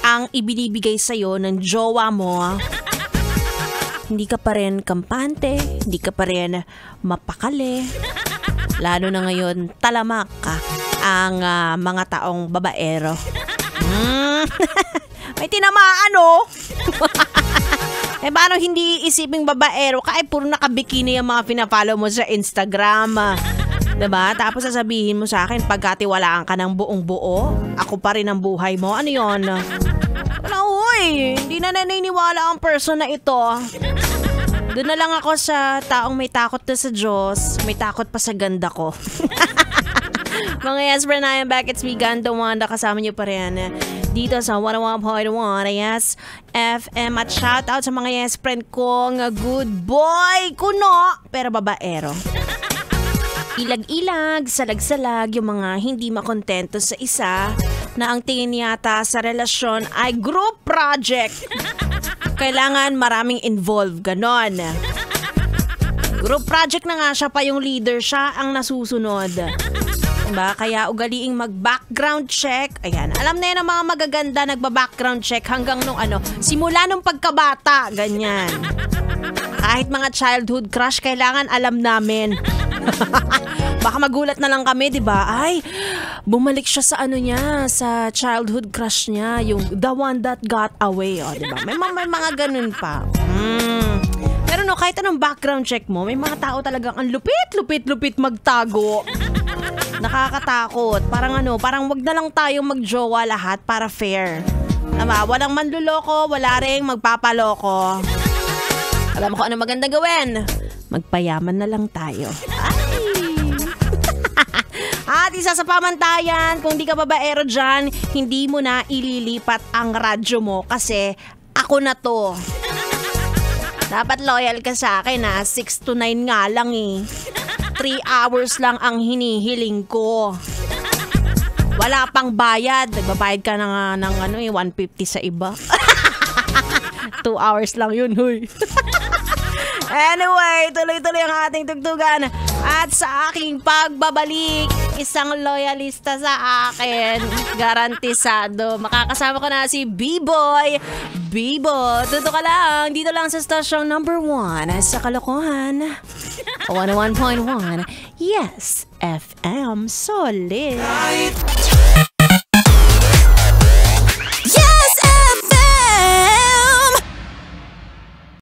ang ibinibigay sa'yo ng jowa mo, hindi ka pa rin kampante, hindi ka pa rin mapakali. Lalo na ngayon, talamak ka ang mga taong babaero. May tinamaan, oh. Paano hindi isiping babaero ka? Puro nakabikini ang mga pinafollow mo sa Instagram. Diba? Tapos sasabihin mo sa akin, pagkatiwalaan ka ng buong buo, ako pa rin ang buhay mo. Ano yun? Wala, uy. Hindi na naniniwala ang person na ito. Doon na lang ako sa taong may takot na sa Diyos, may takot pa sa ganda ko. Mga yes, friend, I am back. It's me, Ganda Wanda. Kasama niyo pa rin dito sa 101.1 Yes FM. At shoutout sa mga yes friend kong good boy, kuno, pero babaero. Ilag-ilag, salag-salag yung mga hindi makontento sa isa na ang tingin yata sa relasyon ay group project. Kailangan maraming involved, ganon. Group project na nga siya pa yung leader, siya ang nasusunod. Diba? Kaya ugaliing mag-background check. Ayan, alam na yan ang mga magaganda nagba-background check hanggang nung simula nung pagkabata, ganyan. Kahit mga childhood crush, kailangan alam namin. Baka magulat na lang kami, di ba? Ay, bumalik siya sa niya, sa childhood crush niya, yung the one that got away, di ba? May mga ganun pa. Pero no, kahit anong background check mo, may mga tao talagang ang lupit magtago. Nakakatakot. Parang wag na lang tayong magjowa lahat para fair. Tama, walang manluloko, wala ring magpapaloko. Alam ko ano maganda gawin. Magpayaman na lang tayo. At isa sa pamantayan, kung di ka babaero dyan, hindi mo na ililipat ang radyo mo kasi ako na to. Dapat loyal ka sa akin 6 to 9 nga lang 3 hours lang ang hinihiling ko. Wala pang bayad. Nagbabayad ka ng 150 sa iba. 2 hours lang yun, huy. Anyway, tuloy-tuloy ang ating tugtugan. At sa aking pagbabalik, isang loyalista sa akin. Garantisado. Makakasama ko na si B-Boy. Bibo, tuto ka lang. Dito lang sa stasyong number 1 sa Kalokohan. 101.1 Yes FM Solid.